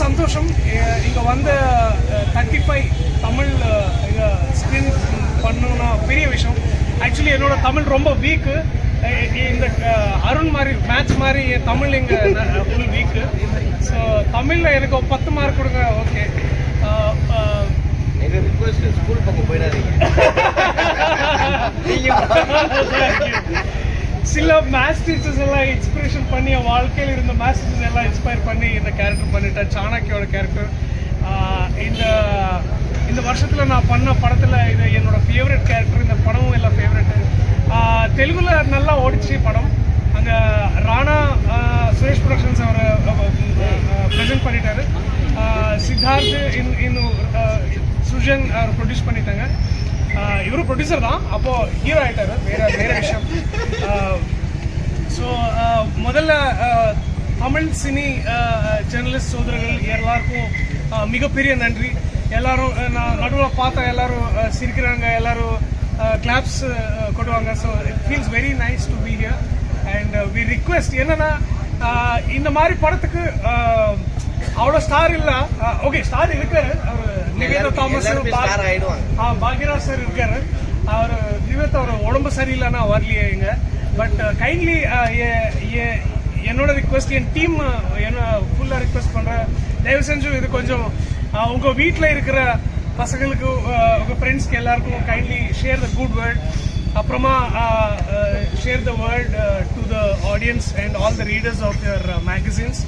சந்தோஷம். இங்கே வந்து 35 தமிழ் இங்கே ஸ்க்ரீன் பண்ணணும்னா பெரிய விஷயம். ஆக்சுவலி என்னோட தமிழ் ரொம்ப வீக்கு. இந்த அருண் மாதிரி மேட்ச் மாதிரி என் தமிழ் இங்கே ஃபுல் வீக்கு. ஸோ தமிழில் எனக்கு 10 மார்க் கொடுங்க. ஓகே, எங்க ரிக்வெஸ்ட் ஸ்கூல் பக்கம் போயிடாதீங்க. சில மேத்ஸ் டீச்சர்ஸ் எல்லாம் இன்ஸ்பிரேஷன் பண்ணி என் வாழ்க்கையில் இருந்த மேத்ஸ் டீச்சர்ஸ் எல்லாம் இன்ஸ்பயர் பண்ணி இந்த கேரக்டர் பண்ணிட்டேன். சாணக்கியோட கேரக்டர் இந்த வருஷத்தில் நான் பண்ண படத்தில் இது என்னோட ஃபேவரட் கேரக்டர். இந்த படமும் எல்லாம் ஃபேவரெட்டு. தெலுங்குல நல்லா ஓடிச்சு படம். அங்கே ராணா சுரேஷ் ப்ரொடக்ஷன்ஸ் அவர் ப்ரெசென்ட் பண்ணிட்டாரு. சித்தார்த் இன்னும் சுஜன் அவர் ப்ரொடியூஸ் பண்ணிட்டாங்க. இவரும் ப்ரொடியூசர் தான், அப்போது ஹீரோ ஆகிட்டாரு. வேற விஷயம். ஸோ முதல்ல தமிழ் சினி ஜேர்னலிஸ்ட் சோதரர்கள் எல்லாருக்கும் மிகப்பெரிய நன்றி. எல்லாரும் நான் நடுவில் பார்த்தா எல்லாரும் சிரிக்கிறாங்க, எல்லாரும் கிளாப்ஸ் கொடுவாங்க. So it feels very nice to be here. And we request என்னன்னா, இந்த மாதிரி படத்துக்கு அவ்வளோ ஸ்டார் இல்லை. ஓகே, ஸ்டார் இருக்காரு. அவர் நிவேதா தாமஸ், பாக்யராஜ் சார் இருக்காரு. அவர் நிவேதா அவர் உடம்பு சரியில்லைன்னா வரலையே இங்க. பட் கைண்ட்லி என்னோட ரிக்வெஸ்ட், என் டீம் என்ன ஃபுல்லாக ரிக்வெஸ்ட் பண்ணுறேன், தயவு செஞ்சு இது கொஞ்சம் உங்கள் வீட்டில் இருக்கிற பசங்களுக்கு, உங்கள் ஃப்ரெண்ட்ஸ்க்கு எல்லாருக்கும் kindly share the good word. அப்புறமா share the word to the audience and all the readers of your magazines.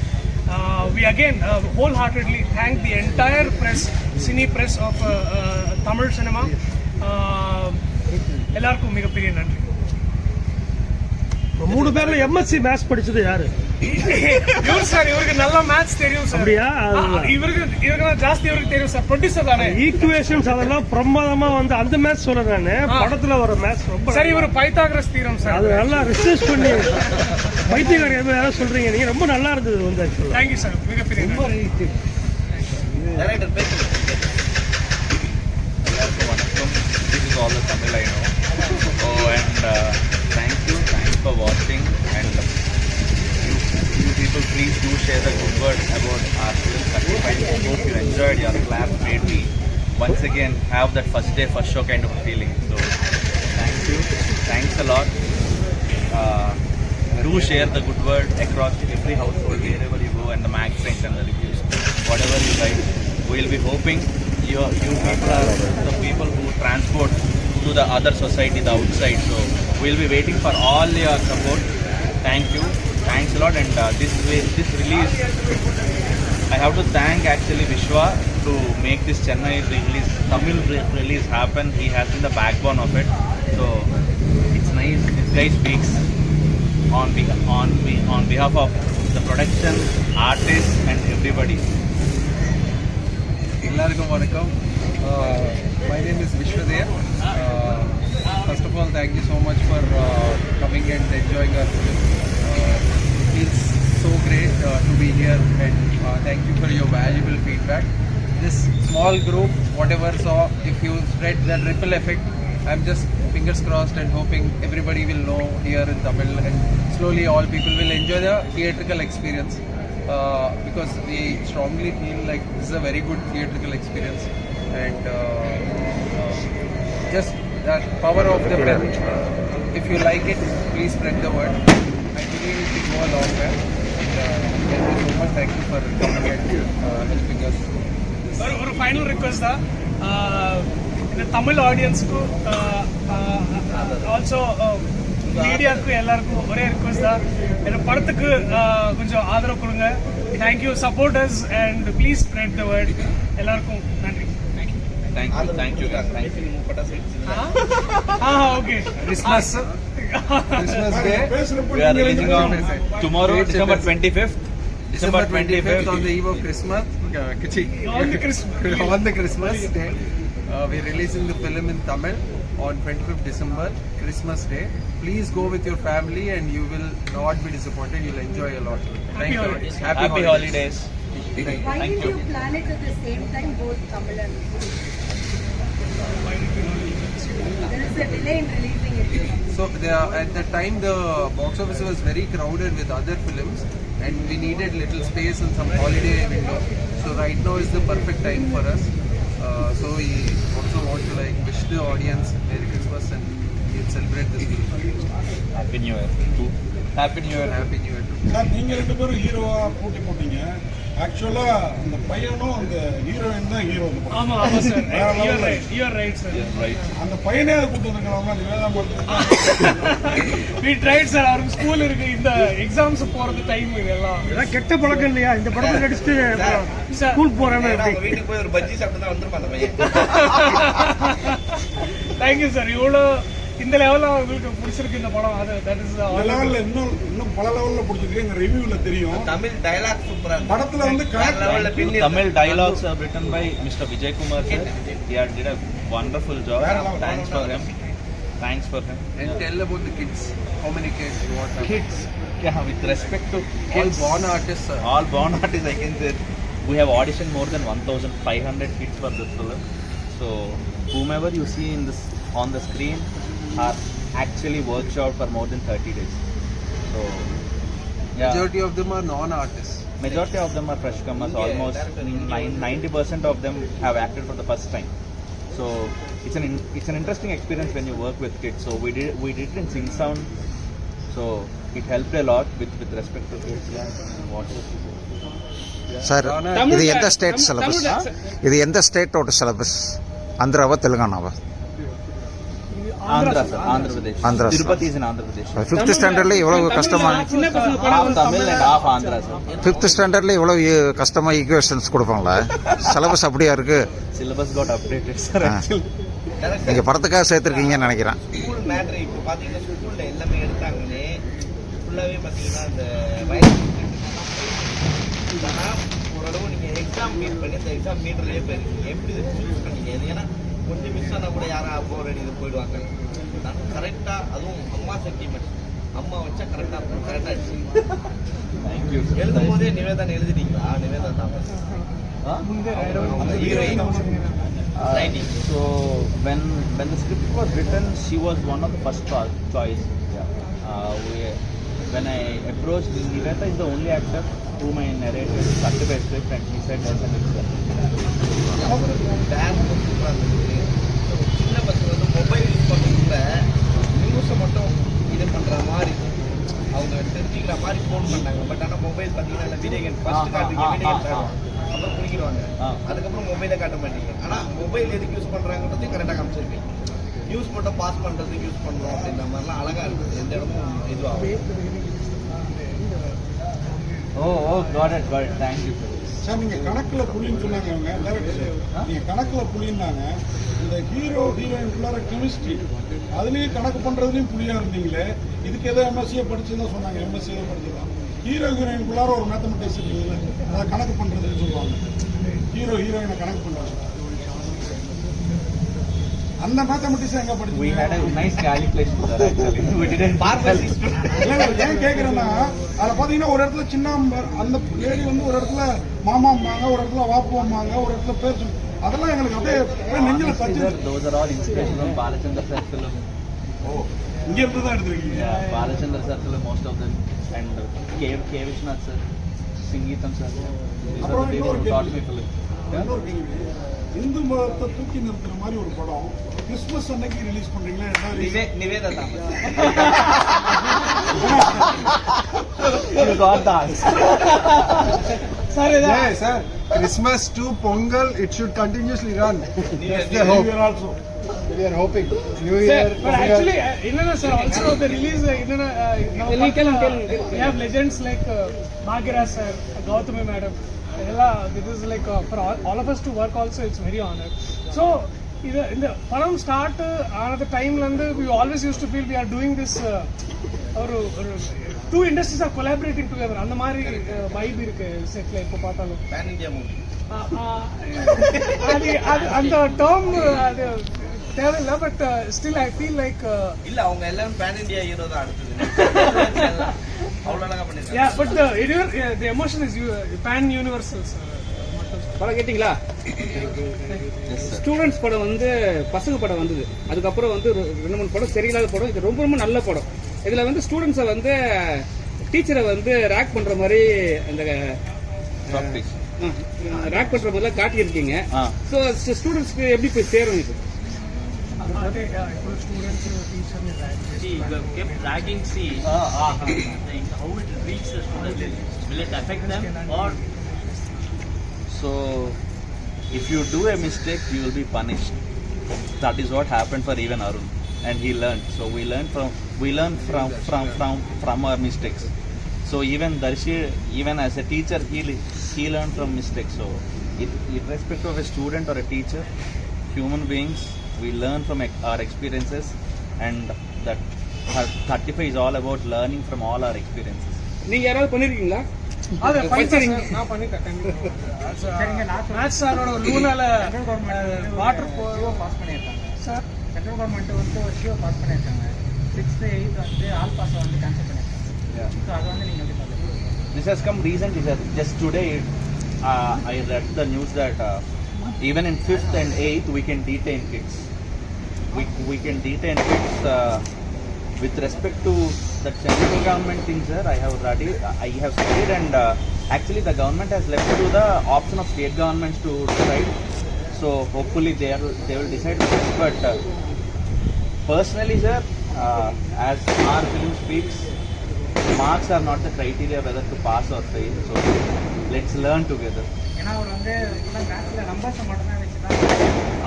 We again wholeheartedly thank the entire press, cine press of Tamil cinema. எல்லாருக்கும் மிகப்பெரிய நன்றி. 3 பேர்ல எம்எஸ்சி மேத்ஸ் படிச்சது யாரு? இவர் sir. இவருக்கு நல்லா மேத்ஸ் தெரியும் சார். அப்படியா? இவருக்கு ஜாஸ்தி இவருக்கு தெரியும் சார். ப்ரொடியூசர் தானே. ஈக்குவேஷன்ஸ் அதெல்லாம் பிரமாதமா வந்து அந்த மேத்ஸ் சொல்றேன் நானு. படத்துல வர மேத்ஸ் ரொம்ப சரி. இவர் பைத்தாகரஸ் தீரம் சார். அது நல்லா ரிசர்ச் பண்ணி பைத்தியக்காரி யாரும் சொல்றீங்க நீங்க. ரொம்ப நல்லா இருந்தது வந்து. Thank you sir. மிகப்பெரிய டைரக்டர் பேசுங்க. எல்லாருக்கும் வணக்கம். This is all the Tamil I know. And thanks for watching. And you people please do share the good word about our film 35. I hope you enjoyed. Your clap made me once again have that first day first show kind of a feeling. So thank you. Thanks a lot. Do share the good word across every household wherever you go, and the magazines and the reviews, whatever you write. We'll be hoping you people are the people who transport to the other society, the outside. So we'll be waiting for all your support. Thank you. Thanks a lot. And this release, I have to thank actually Vishwa to make this Chennai release, Tamil release happen. He has been the backbone of it. So it's nice. This guy speaks on behalf of the production, artists and everybody. Ellarkum vanakkam. My name is Vishwadev. First of all, thank you so much for coming and enjoying our film. It feels so great to be here, and thank you for your valuable feedback. This small group, whatever saw, if you spread that ripple effect, I'm just fingers crossed and hoping everybody will know here in Tamil, and slowly all people will enjoy the theatrical experience, because we strongly feel like this is a very good theatrical experience. And just that power of the film, if you like it, please spread the word. I believe it will go a long way. Thank you so much. Thank you for coming and helping us. ஒரு final request தான். இந்த Tamil ஆடியன்ஸுக்கும் also மீடியாவுக்கும் எல்லாருக்கும் ஒரே request தான். இந்த படத்துக்கு கொஞ்சம் ஆதரவு கொடுங்க. Thank you. Supporters and please spread the word. எல்லாருக்கும் நன்றி. Thank you guys. Thank you. Okay. Christmas Day. We are releasing on tomorrow, December 25th. December 25th on the eve of Christmas. On the Christmas Day. We're releasing the film in Tamil on 25th December, Christmas Day. Please go with your family and you will not be disappointed. You'll enjoy a lot. Thank you. Happy holidays. Why didn't you plan it at the same time, both Tamil and English? There is a delay in releasing it. So at the time the box office was very crowded with other films. and we needed little space and some holiday window. So right now is the perfect time for us. So we also want to like wish the audience Merry Christmas and we'll celebrate this film. Happy New Year. Happy New Year. Happy New Year. Sir நீங்க 2 பேரும் ஹீரோவா போட்டி போட்டீங்க. ஆக்சுவலா அந்த பையனும் அந்த heroine தான் ஹீரோ. ஆமா ஆமா sir, you are right sir. அந்த பையனே கூட்டு வந்தாங்க நிவேதா மட்டும். we tried sir, அவருக்கு ஸ்கூல் இருக்கு, இந்த எக்ஸாம்ஸ் போறது டைம் இதெல்லாம். இதெல்லாம் கெட்ட பழக்கம் இல்லையா? இந்த படத்தை நடிச்சுட்டு ஸ்கூல் போறானே எப்படி? வீட்டுக்கு போய் ஒரு பஜ்ஜி சாப்பிட்டு தான் வந்துருப்பான் அந்த பையன். Thank you sir. இவ்வளோ இந்த லெவலில் உங்களுக்கு பிடிச்சிருக்கு இந்த படம். அது தட் இஸ் லெவல்ல இன்னும் பல லெவல்ல பிடிச்சிருக்கு. எங்க ரிவ்யூல தெரியும். தமிழ் டயலாக் சூப்பரா இருக்கு. படத்துல வந்து Tamil dialogues are written by Mr. Vijay Kumar sir. He did a wonderful job. Thanks for him. And tell about the kids. How many kids? What Kids. Yeah, with respect to all kids, born artists, sir. all born artists, I can say we have auditioned more than 1,500 kids for this film. So whomever you see in this on the screen are actually workshopped for more than 30 days. So yeah, Majority of them are non-artists. majority of them are fresh comers. Almost 90% of them have acted for the first time. So it's an interesting experience when you work with kids. So we did it in Sing Sound. So it helped a lot with respect to kids. Sir ఇది ఎంత state syllabus? ఇది ఎంత state total syllabus? ఆంధ్రావా తెలంగాణవా? Andhra sir, Andhra Pradesh. Andhra, sir. Tirupati is in Andhra Pradesh. 5th ஸ்டாண்டர்ட்ல இவ்வளவு கஷ்டமா? Half Tamil and half Andhra sir. 5th ஸ்டாண்டர்ட்ல இவ்வளவு கஷ்டமா ஈக்குவேஷன்ஸ் கொடுப்பாங்களா? சிலபஸ் அப்படியா இருக்கு? Syllabus got updated sir actually. நீங்க படத்துக்காக சேர்த்திருக்கீங்கன்னு நினைக்கிறேன். ஸ்கூல் மேட்ரு இப்போ பார்த்தீங்கன்னா ஸ்கூலில் எல்லாமே எடுத்தாங்கன்னே ஃபுல்லாகவே பார்த்தீங்கன்னா அந்த வயசு ஓரளவு நீங்கள் எக்ஸாம் மீட் பண்ணி அந்த எக்ஸாம் மீட்டர்லேயே போயிருக்கீங்க. எப்படி இதை சூஸ் பண்ணீங்க? இது ஏன்னா கொஞ்சம் மிஸ் ஆனால் கூட யாரும் போர் அடிது போயிடுவாங்க. கரெக்டாக அதுவும் அம்மா சென்டிமெண்ட் அம்மா வச்சா கரெக்டாக அடிச்சு Thank you sir. எழுதும் போதே நிவேதான் எழுதிட்டீங்களா? Nivetha Thomas heroine So when the script was written, she was one of the first choice. When I approached, Niveta is the only actor whom I narrated certified script and she said as an expert. Bank சூப்பராக இருந்தது. சின்ன பசங்க வந்து mobile use பண்ணுறதுல நியூஸை மட்டும் இது பண்ணுற மாதிரி அவங்க தெரிஞ்சுக்கிற மாதிரி ஃபோன் பண்ணாங்க. பட் ஆனால் மொபைல் பார்த்தீங்கன்னா வீடியோ கேம் ஃபர்ஸ்ட் காட்டுறீங்க, வீடியோ கேம் அப்புறம் குடிக்கிடுவாங்க, அதுக்கப்புறம் மொபைலை காட்ட மாட்டீங்க. ஆனால் மொபைல் எதுக்கு யூஸ் பண்ணுறாங்கன்றதையும் கரெக்டாக காமிச்சிருக்கீங்க. நியூஸ் மட்டும் பாஸ் பண்ணுறதுக்கு யூஸ் பண்ணுறோம் அப்படின்ற மாதிரிலாம் அழகாக இருக்குது. எந்த இடமும் இதுவாகும். Oh, got it. Thank you sir. Sir நீங்க கணக்குல புலின்னு சொன்னாங்க. அவங்க நீங்க கணக்குல புலின்னாங்க. இந்த ஹீரோ ஹீரோயின்குள்ளார கெமிஸ்ட்ரி அதுலயும் கணக்கு பண்றதுலயும் புலியா இருந்தீங்களே. இதுக்கு ஏதோ எம்எஸ்சியை படிச்சுன்னு சொன்னாங்க. எம்எஸ்சி ஏதோ படிச்சுதான். ஹீரோ ஹீரோயின்குள்ளார ஒரு மேத்தமெட்டிக்ஸ் இருக்குல்ல, அதை கணக்கு பண்றதுன்னு சொல்லுவாங்க. ஹீரோ ஹீரோயினை கணக்கு பண்றாங்க. அந்த மேத்தமெட்டிக்ஸ் எங்க We படிச்சீங்க? had a nice calculation sir actually. We didn't ஏன் கேக்குறேன்னா அதுல பாத்தீங்கன்னா ஒரு இடத்துல சின்ன அந்த லேடி வந்து ஒரு இடத்துல மாமாம்பாங்க, ஒரு இடத்துல வாப்புவாங்க, ஒரு இடத்துல பேர் அதெல்லாம் எங்களுக்கு அப்படியே நெஞ்சில தச்சு. those are all inspiration from Balachandra sir film. இங்க இருந்து தான் எடுத்துருக்கீங்க. Yeah, Balachandra sir film most of them and K Vishnath sir, Singeetam sir. These are the people who taught me film. இன்னொரு கேள்வி. இந்து மதத்தை தூக்கி நிறுத்துற மாதிரி ஒரு படம் கிறிஸ்துமஸ் அன்னைக்கு ரிலீஸ் பண்றீங்களா? Nivetha Thomas You got that. Sir இதான் Sir, Christmas to Pongal, it should continuously run. That's the hope. We are hoping. New Year. but actually என்னன்னா சார் also the release என்னன்னா we have legends like Bhagirath sir, Gautami madam, இதெல்லாம் this is like for all of us to work also it's very honored. So இந்த படம் start ஆனது டைம்ல இருந்து we always used to feel we are doing this ஒரு two industries are collaborating together. அந்த மாதிரி vibe இருக்கு செட்ல இப்போ பார்த்தாலும். பேன் இந்தியா மூவி அது அந்த டேர்ம் அது தேவையில்லை. But still I feel like இல்ல அவங்க எல்லாரும் பேன் இந்தியா ஹீரோ தான் அடுத்தது. அவ்வளோ அழகா பண்ணிருக்காங்க. yeah but the emotion is pan universal sir. படம் கேட்டிங்களா? ஸ்டூடெண்ட்ஸ் படம் வந்து பசங்க படம் வந்தது. அதுக்கப்புறம் வந்து 2-3 படம் சரியில்லாத படம். இது ரொம்ப ரொம்ப நல்ல படம். இதில் வந்து ஸ்டூடெண்ட்ஸை வந்து டீச்சரை வந்து ரேக் பண்ற மாதிரி அந்த Practice. ரேக் பண்ற மாதிரிலாம் காட்டியிருக்கீங்க. Ah. ஸோ ஸ்டூடெண்ட்ஸ்க்கு எப்படி போய் சேரும் இது? ఇప్పుడు స్టూడెంట్స్ టీచర్ని See, you have kept dragging, see, how it reaches the students. Will it affect them or? So, if you do a mistake, you will be punished. That is what happened for even Arun, and he learned. So we learn from our mistakes. So even Darshi, even as a teacher, he learned from mistakes. So, irrespective of a student or a teacher, human beings, we learn from our experiences, and that 35 is all about learning from all our experiences. நீங்க யாராவது பண்ணிருக்கீங்களா? அது படிச்சிருங்க. நான் பண்ணிட்டேன் கண்டிப்பா. Maths சாரோட லூனால water pass பண்ணியிருக்காங்க sir. Central government வந்து ஒரு ஷியோ பாஸ் பண்ணியிருக்காங்க. 6th 8th வந்து ஆல் பாஸ் வந்து கேன்சல் பண்ணியிருக்காங்க. ஸோ அதை வந்து நீங்கள் எப்படி பார்க்குறீங்க? This has come recently, sir. Just today, I read the news that even in 5th and 8th, we can detain kids. We can detain kids with respect to the central government thing, sir. I have studied, and actually the government has left to the option of state governments to decide. So hopefully they will decide this. But personally, sir, as our film speaks, marks are not the criteria whether to pass or fail. So let's learn together. ஏன்னா அவர் வந்து மேத்ஸில் நம்பர்ஸை மட்டும்தான் வச்சு தான்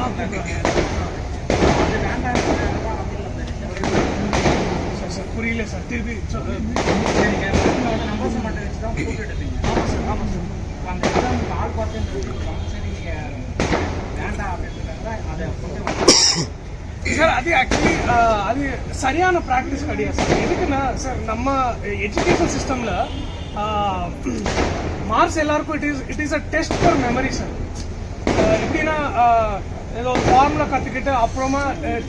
அது வேண்டாம் sir புரியல sir திருப்பி நீங்கள் நம்பர்ஸை மட்டும் வச்சு தான் போட்டு எடுப்பீங்க. ஆமாம் சார் ஆமாம் சார். அந்த எக்ஸாம் ஆல் பார்த்துன்றது கம்பல்சரி வேண்டாம் அப்படின்றத அதை கொஞ்சம் சார் அது ஆக்சுவலி அது சரியான ப்ராக்டிஸ் கிடையாது சார். எதுக்குன்னா சார் நம்ம எஜுகேஷன் சிஸ்டமில் மார்க்ஸ் எல்லாருக்கும் it is a test for memory sir. எப்படின்னா ஏதோ ஒரு ஃபார்முலா கற்றுக்கிட்டு அப்புறமா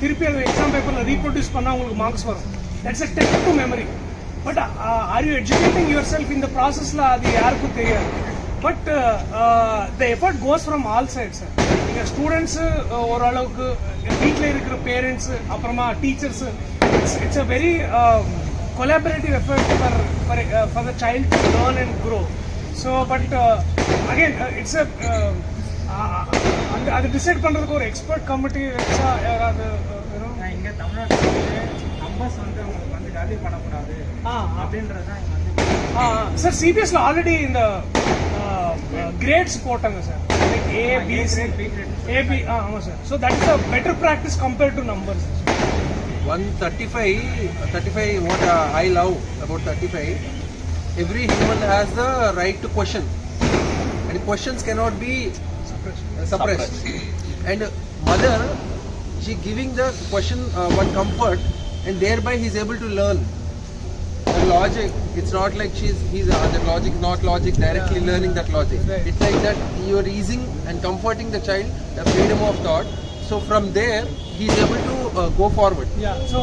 திருப்பி அது எக்ஸாம் பேப்பரில் ரீப்ரொடியூஸ் பண்ணால் உங்களுக்கு மார்க்ஸ் வரும். That's a test to memory. But are you educating yourself இந்த ப்ராசஸில் அது யாருக்கும் தெரியாது. But the effort goes from all side sir. நீங்கள் ஸ்டூடெண்ட்ஸு ஓரளவுக்கு வீட்டில் இருக்கிற பேரண்ட்ஸு அப்புறமா teachers it's a very collaborative effort for the child to learn and grow. So but again it's a அது டிசைட் பண்ணுறதுக்கு ஒரு எக்ஸ்பர்ட் கமிட்டி வச்சா யாராவது இங்கே தமிழ்நாட்டில் வந்து நம்பர்ஸ் வந்து அவங்களுக்கு வந்து வேல்யூ பண்ணக்கூடாது அப்படின்றது தான் இங்கே வந்து சார் சிபிஎஸ்ல ஆல்ரெடி இந்த கிரேட்ஸ் போட்டாங்க சார். ஏபி ஆமாம் sir. So that is a better practice compared to numbers. 35 what I love about 35, every human has the right to question, and questions cannot be suppressed. And mother, she giving the question one comfort, and thereby he is able to learn the logic. It's not like the logic, not logic directly learning that logic. It's like that you are easing and comforting the child the freedom of thought. So from there he is able to go forward. Yeah. So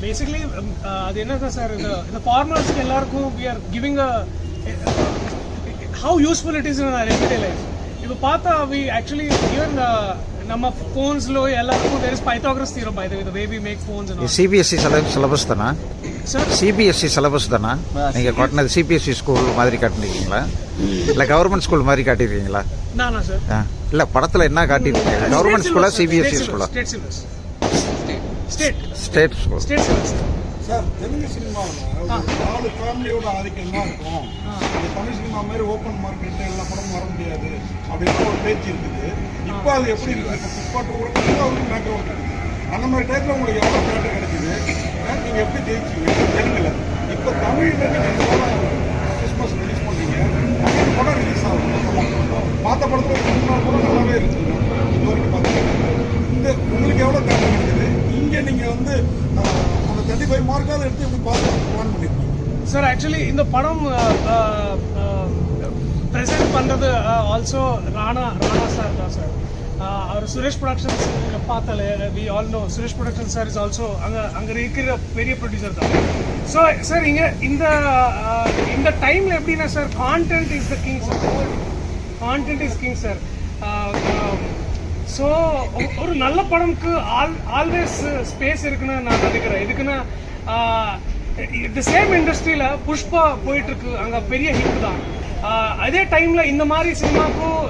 basically அது என்ன sir இந்த ஃபார்மர்ஸ்க்கு எல்லாருக்கும் we are giving a how useful it is in our everyday life. இப்போ பார்த்தா we actually even நம்ம ஃபோன்ஸ்லோ எல்லாருக்கும் there is Pythagoras theorem by the way we make phones and all. CBSE syllabus தானா sir? CBSE syllabus தானா நீங்கள் காட்டினது? CBSE school மாதிரி காட்டிருக்கீங்களா இல்லை கவர்மெண்ட் ஸ்கூல் மாதிரி காட்டியிருக்கீங்களா? நானா சார்? இல்லை படத்தில் என்ன காட்டியிருக்கீங்க? கவர்மெண்ட் ஸ்கூலா சிபிஎஸ்சி ஸ்கூலா? State syllabus. State school. State syllabus. Sir Telugu சினிமாவில் ஒரு 4 ஃபேமிலியோட ஆதிக்கம் தான் இருக்கும். இந்த தமிழ் சினிமா மாதிரி ஓப்பன் மார்க்கெட் எல்லா படமும் வர முடியாது அப்படின்னு ஒரு பேச்சு இருக்குது. இப்போ அது எப்படி இருக்குது? இப்போ பிற்பாட்டு உறவுக்கு அவருக்கு மேட்டர் ஒர்க் இருக்குது. அந்த மாதிரி டைப்பில் உங்களுக்கு எவ்வளோ மேட்டர் கிடைக்குது? நீங்கள் எப்படி ஜெயிச்சிங்க தெலுங்குல? இப்போ தமிழில் நீங்கள் கிறிஸ்மஸ் ரிலீஸ் பண்ணுறீங்க, தமிழ் படம் ரிலீஸ் ஆகும். பார்த்த படத்தில் 3 நாள் கூட நல்லாவே இருக்குங்க இது வரைக்கும் பார்த்தீங்கன்னா. இந்த உங்களுக்கு எவ்வளோ மேட்டர் இருக்குது? இங்கே நீங்கள் வந்து அந்த 35 மார்க்காவது எடுத்து எப்படி பார்த்து பிளான் பண்ணியிருக்கீங்க? சார் ஆக்சுவலி இந்த படம் ப்ரெசென்ட் பண்ணுறது ஆல்சோ ராணா சார் தான் சார். அவர் சுரேஷ் ப்ரொடக்ஷன்ஸ் பார்த்தாலே we all know Suresh production sir is also அங்கே இருக்கிற பெரிய ப்ரொடியூசர் தான். ஸோ சார் இங்கே இந்த டைமில் எப்படின்னா sir content is the king sir. Content is king sir. So ஒரு நல்ல படம்க்கு ஆல்வேஸ் ஸ்பேஸ் இருக்குன்னு நான் நினைக்கிறேன். எதுக்குன்னா இந்த சேம் இண்டஸ்ட்ரியில புஷ்பா போயிட்டு இருக்கு, அங்க பெரிய ஹிட் தான். அதே டைம்ல இந்த மாதிரி சினிமாக்கும்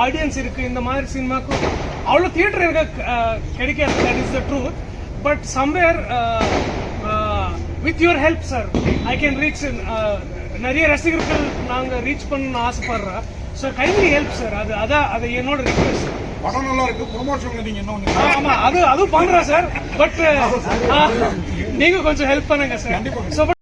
ஆடியன்ஸ் இருக்கு, இந்த மாதிரி சினிமாக்கும் அவ்வளோ தியேட்டர் எனக்கு கிடைக்காது. That is the truth. But somewhere with your help sir I can reach. நிறைய ரசிகர்கள் நாங்கள் ரீச் பண்ணணும்னு ஆசைப்படுறேன். So kindly help sir. அது என்னோட ரிக்வெஸ்ட். படம் நல்லா இருக்கு, ப்ரொமோஷன்ல நீங்க என்ன ஆமா, அது பண்றேன் சார். பட் நீங்க கொஞ்சம் ஹெல்ப் பண்ணுங்க சார்.